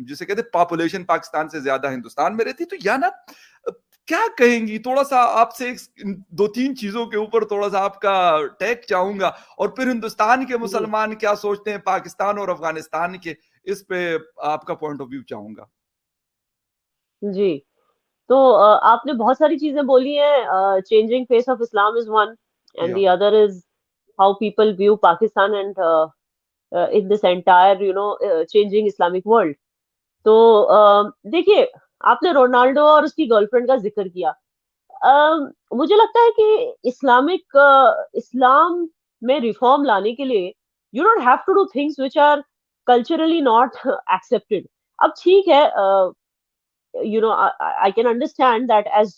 जिसे कहते हैं पॉपुलेशन पाकिस्तान से ज्यादा हिंदुस्तान में रहती। तो या ना क्या कहेंगी, थोड़ा सा आपसे दो तीन चीजों के ऊपर थोड़ा सा आपका टेक चाहूंगा, और फिर हिंदुस्तान के मुसलमान क्या सोचते हैं पाकिस्तान और अफगानिस्तान के, इस पे आपका पॉइंट ऑफ व्यू चाहूंगा। जी। तो आपने बहुत सारी चीजें बोली हैं। Changing face of Islam is one, and या the other is how people view Pakistan and in this entire changing Islamic world. तो देखिए, आपने रोनाल्डो और उसकी गर्लफ्रेंड का जिक्र किया। मुझे लगता है कि इस्लाम में रिफॉर्म लाने के लिए you don't have to do things which are culturally not accepted. अब ठीक है, I can understand that as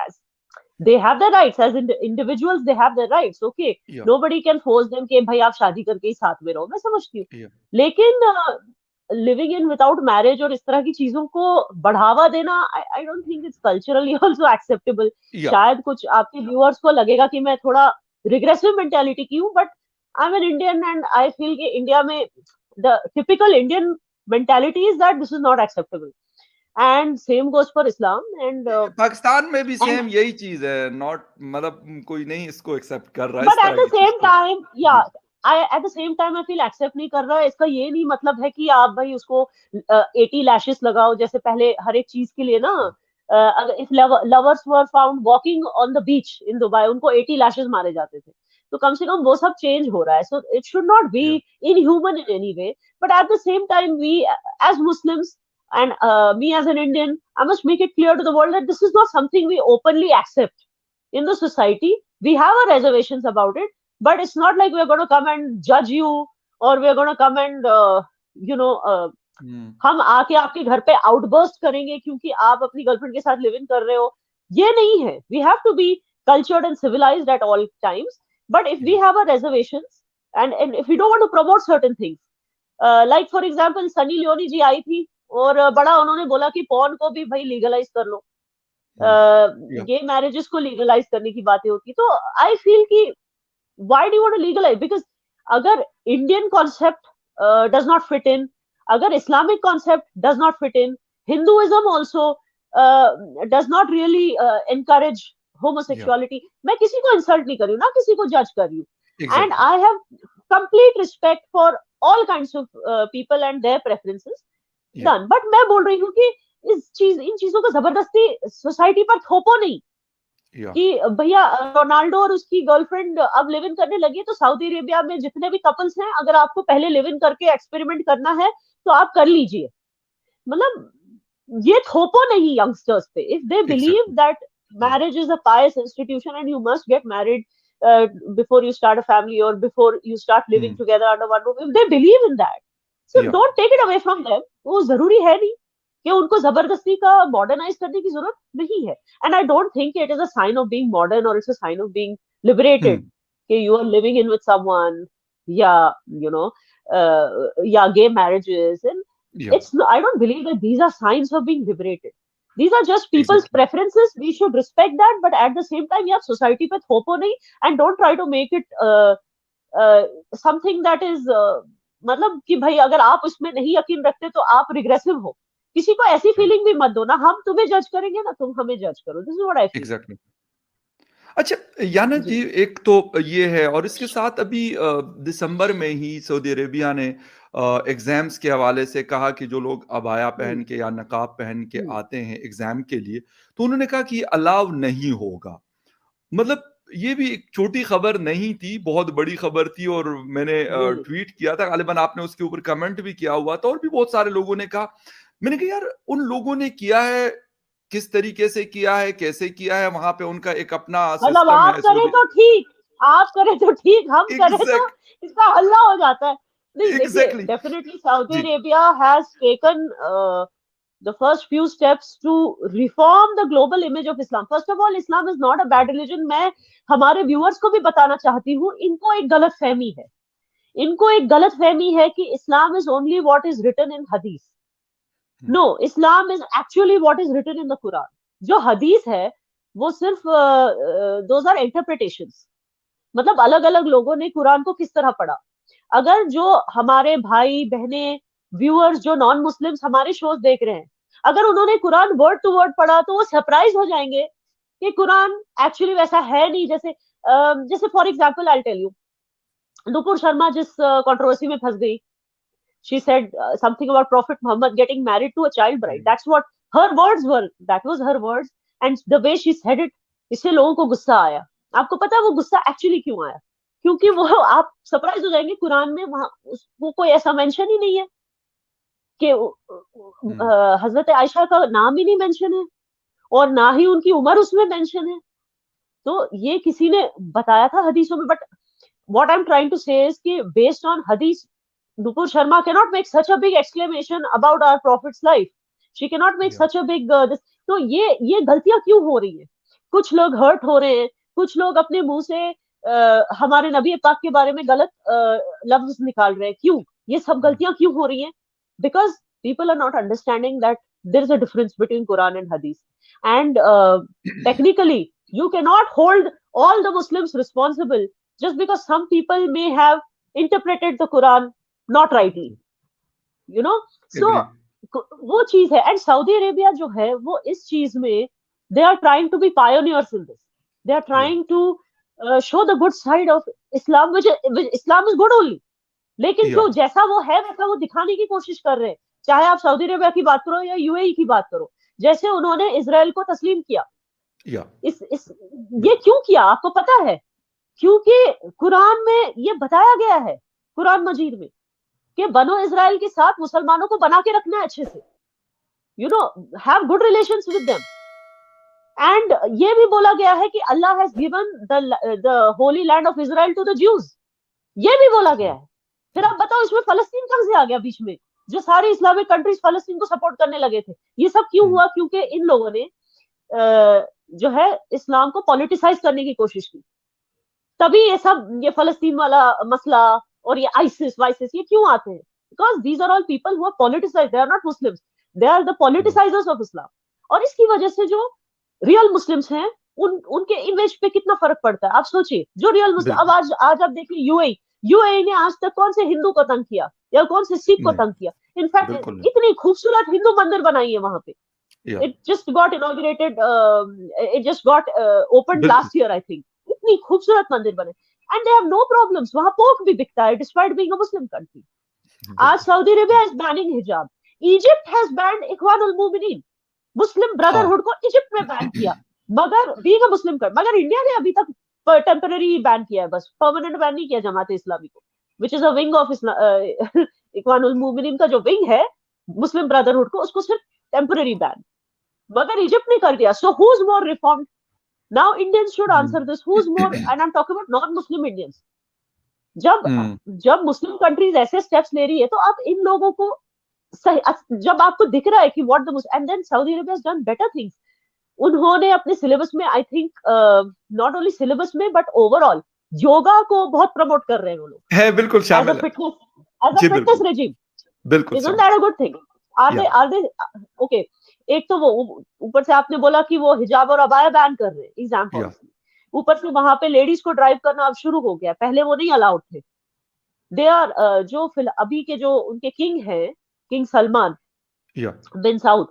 as they have their rights as individuals, they have their rights, okay, या nobody can force them कि भाई आप शादी करके ही साथ में रहो, मैं समझती हूँ। या लेकिन लिविंग इन विदाउट मैरिज और इस तरह की चीजों को बढ़ावा देना, I don't think it's culturally also acceptable. या शायद कुछ आपके व्यूअर्स को लगेगा कि मैं थोड़ा रिग्रेसिव मेंटेलिटी की हूँ, but I am an Indian and I feel कि इंडिया में the typical Indian mentality is that this is not acceptable, and same goes for Islam Pakistan में भी and सेम यही चीज है, नॉट मतलब कोई नहीं इसको एक्सेप्ट कर रहा but इस at तरह the की चीज same को। time, yeah, ji I at the same time I feel accept नहीं कर रहा है। इसका ये नहीं मतलब है कि आप भाई उसको 80 लैशेस लगाओ, जैसे पहले हर एक चीज के लिए ना। अगर if lovers were found walking on the beach in Dubai, उनको 80 लैशेस मारे जाते थे। तो कम से कम वो सब चेंज हो रहा है, so it should not be या inhuman in any way. But at the same time we as Muslims and me as an Indian, I must make it clear to the world that this is not something we openly accept in the society. We have our reservations about it, but it's not like we're going to come and judge you, or we're going to come and you know uh, हम्म हम आके आपके घर पे outburst करेंगे क्योंकि आप अपनी girlfriend के साथ लिव इन कर रहे हो। ये नहीं है। We have to be cultured and civilised at all times, but if we या have a reservations and if we don't want to promote certain things, like for example Sunny Leone ji आई थी और बड़ा उन्होंने बोला कि पॉर्न को भी भाई लीगलाइज कर लो, या गे मैरिजेस को लीगलाइज करने की बातें होती। तो आई फील कि why do you want to legalize? Because अगर Indian concept does not fit in, अगर Islamic concept does not fit in, Hinduism also does not really encourage या homosexuality. मैं किसी को इंसल्ट नहीं कर रही हूँ, ना किसी को जज कर रही हूँ, and exactly I have complete respect for all kinds of people and their preferences. या Done. But मैं बोल रही हूँ कि इन चीजों को जबरदस्ती सोसाइटी पर थोपो नहीं या कि भैया रोनाल्डो और उसकी गर्लफ्रेंड अब लिव इन करने लगी है, तो सऊदी अरेबिया में जितने भी कपल्स हैं, अगर आपको पहले लिव इन करके एक्सपेरिमेंट करना है तो आप कर लीजिए। मतलब ये थोपो नहीं यंगस्टर्स पे। If they believe exactly that या marriage is a pious institution and you must get married before you start a family और before you start living together under one roof, if they believe in that, so या don't take it away from them. वो जरूरी है नहीं कि उनको जबरदस्ती का मॉडर्नाइज करने की जरूरत नहीं है। And I don't think it is a sign of being modern or it's a sign of being liberated. Okay, you are living in with someone, yeah, yeah, gay marriages, and या I don't believe that these are signs of being liberated. These are just people's exactly preferences. We should respect that, but at the same time, yeah, society पे थोपो नहीं, and don't try to make it uh, something that is मतलब कि भाई अगर आप उसमें नहीं यकीन रखते तो आप रिग्रेसिव हो। किसी को ऐसी फीलिंग भी मत दो ना, हम तुम्हें जज करेंगे ना तुम हमें जज करो। This is what I feel. Exactly. अच्छा, याना जी, जी। एक तो ये है, और इसके साथ अभी दिसंबर में ही सऊदी अरेबिया ने एग्जाम्स के हवाले से कहा कि जो लोग अबाया हम्म। पहन के या नकाब पहन के हम्म। आते हैं एग्जाम के लिए, तो उन्होंने कहा कि अलाउ नहीं होगा। मतलब ये भी एक छोटी खबर नहीं थी, बहुत बड़ी खबर थी, और मैंने जी। ट्वीट किया था, गालिबन आपने उसके ऊपर कमेंट भी किया हुआ था, और भी बहुत सारे लोगों ने कहा। मैंने कहा यार, उन लोगों ने किया है, किस तरीके से किया है, कैसे किया है, वहां पे उनका एक अपना मतलब सिस्टम आप है करें सऊदी। तो ठीक, आप करें तो ठीक, हम करें तो एग्जैक्ट इसका हल्ला हो जाता है। नहीं देखिए, एग्जैक्टली डेफिनेटली सऊदी जी Arabia has taken the first few steps to reform the global image of Islam. First of all, Islam is not a bad religion. मैं हमारे व्यूअर्स को भी बताना चाहती हूँ, इनको एक गलत फहमी है। इनको एक गलत फहमी है कि Islam is only what is written in hadith. Hmm, no, Islam is actually what is written in the Quran. जो हदीस है वो सिर्फ दोज आर इंटरप्रिटेशंस। मतलब अलग अलग लोगों ने कुरान को किस तरह पढ़ा। अगर जो हमारे भाई बहनें व्यूअर्स जो नॉन मुस्लिम्स हमारे शोज देख रहे हैं, अगर उन्होंने कुरान वर्ड टू वर्ड पढ़ा तो वो सरप्राइज हो जाएंगे कि कुरान एक्चुअली वैसा है नहीं। जैसे for example I tell you, Nupur Sharma जिस कंट्रोवर्सी में फंस गई, she said something about Prophet Muhammad getting married to a child bride. That's what her words were. That was her words, and the way she said it, इससे लोगों को गुस्सा आया। आपको पता है वो गुस्सा एक्चुअली क्यों आया? क्योंकि वो, आप सरप्राइज हो जाएंगे, कुरान में वहां वो कोई ऐसा मेंशन ही नहीं है कि हजरत आयशा का नाम ही नहीं मेंशन है, और ना ही उनकी उम्र उसमें मेंशन है। तो ये किसी ने बताया था हदीसों में। But what I'm trying to say is कि based on hadith, Nupur Sharma cannot make such a big exclamation about our prophet's life. She cannot make such a big this. तो ये गलतियां क्यों हो रही है? कुछ लोग हर्ट हो रहे हैं, कुछ लोग अपने मुंह से हमारे नबी पाक के बारे में गलत लफ्ज निकाल रहे हैं। क्यों ये सब गलतियां क्यों हो रही हैं? Because people are not understanding that there is a difference between Quran and Hadith. And technically, you cannot hold all the Muslims responsible just because some people may have interpreted the Quran not rightly, you know. So वो चीज है। And Saudi Arabia जो है वो इस चीज में they are trying to be pioneers in this. They are trying to show the good side of Islam, which Islam is good only. लेकिन जो जैसा वो है वैसा वो दिखाने की कोशिश कर रहे हैं। चाहे आप सऊदी अरेबिया की बात करो या यूएई की बात करो, जैसे उन्होंने इजराइल को तस्लीम किया, ये क्यों किया आपको पता है? क्योंकि कुरान में ये बताया गया है, कुरान मजीद में, कि बनो इजराइल के साथ मुसलमानों को बना के रखना है अच्छे से, you know, have good relations with them. And ये भी बोला गया है कि Allah has given the holy land of Israel to the Jews, ये भी बोला गया है। फिर आप बताओ इसमें फलस्तीन कहां से आ गया बीच में? जो सारी इस्लामिक कंट्रीज फलस्तीन को सपोर्ट करने लगे थे, ये सब क्यों हुआ? क्योंकि इन लोगों ने जो है इस्लाम को पॉलिटिसाइज करने की कोशिश की। तभी ये फलस्तीन वाला मसला और ये आइसिस वाइसिस ये क्यों आते हैं? Because these are all people who are politicised, they are not Muslims, they are the politicisers of Islam. और इसकी वजह से जो रियल मुस्लिम्स हैं उनके इमेज पे कितना फर्क पड़ता है। आप सोचिए, जो रियल मुस्लिम, अब आज आप देखिए यूएई ने आज तक कौन से हिंदू को तंग किया या कौन से सिख को तंग किया? इनफैक्ट इतनी खूबसूरत हिंदू मंदिर बनाई है वहां पे। It just got inaugurated, it just got opened last year I think. इतनी खूबसूरत मंदिर बने and they have no problems. वहां पोर्क भी बिकता है despite being a Muslim country. आज Saudi Arabia is banning hijab. Egypt has banned इख्वानुल मुमिनीन, मुस्लिम ब्रदरहुड को इजिप्ट में बैन किया, मगर being a Muslim country, मगर इंडिया ने अभी तक टेम्पररी बैन किया है, बस परमानेंट बैन नहीं किया जमात इस्लामी को, which is a wing of इख्वानुल मुमिनीन का जो विंग है मुस्लिम ब्रदरहुड को, उसको सिर्फ टेम्पररी बैन, मगर इजिप्ट ने कर दिया। So who's more reformed? Now Indians should answer this. Who's more? And I'm talking about non-Muslim Indians. जब मुस्लिम कंट्रीज ऐसे स्टेप्स ले रही है तो आप इन लोगों को जब आपको दिख रहा है कि what the end then Saudi Arabia has done better things. उन्होंने अपने सिलेबस में I think not only syllabus में बट ओवरऑल योगा को बहुत प्रमोट कर रहे हैं वो लोग, है बिल्कुल शामिल है एज अ फिटनेस रेजिम। बिल्कुल, isn't that a good thing? Are they okay? एक तो वो ऊपर से आपने बोला कि वो हिजाब और अबाया बैन कर रहे हैं एग्जाम पॉलिसी, ऊपर से वहां पे लेडीज को ड्राइव करना अब शुरू हो गया, पहले वो नहीं अलाउड थे। दे आर जो अभी के जो उनके किंग हैं, king Salman bin Saud,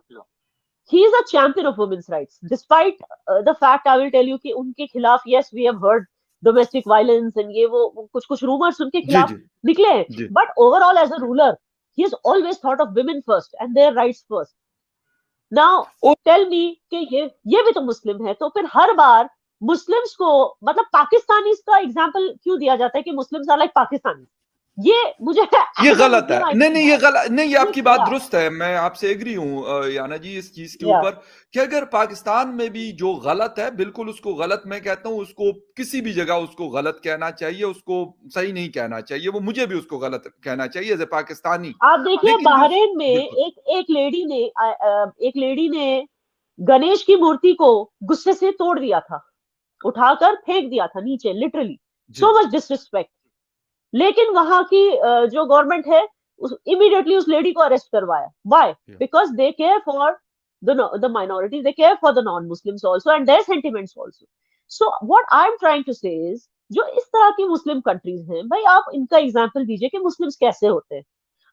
he is a champion of women's rights despite the fact, I will tell you कि उनके खिलाफ yes we have heard domestic violence and ये वो कुछ रूमर्स उनके खिलाफ निकले हैं, but overall as a ruler he has always thought of women first and their rights first. Now tell me कि ये भी तो मुस्लिम है, तो फिर हर बार मुस्लिम्स को, मतलब पाकिस्तानी का एग्जांपल क्यों दिया जाता है कि मुस्लिम्स आर लाइक पाकिस्तानी? ये मुझे ये गलत है। नहीं ये गलत नहीं, ये आपकी बात दुरुस्त है, मैं आपसे एग्री हूं याना जी इस चीज के ऊपर कि अगर पाकिस्तान में भी जो गलत है बिल्कुल उसको गलत मैं कहता हूं, उसको किसी भी जगह उसको गलत कहना चाहिए, उसको सही नहीं कहना चाहिए, वो मुझे भी उसको गलत कहना चाहिए एज ए पाकिस्तानी। आप देखिए बहरीन में एक लेडी ने गणेश की मूर्ति को गुस्से से तोड़ दिया था, उठाकर फेंक दिया था नीचे, लिटरली सो मच डिसरिस्पेक्ट। लेकिन वहां की जो गवर्नमेंट है इमीडिएटली उस लेडी को अरेस्ट करवाया। Why? Because they care for the minorities, they care for the non Muslims also and their sentiments also. So what I am trying to say is, जो इस तरह की मुस्लिम कंट्रीज हैं, भाई आप इनका एग्जांपल दीजिए कि मुस्लिम्स कैसे होते हैं।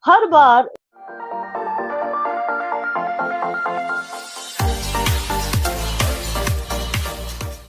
हर बार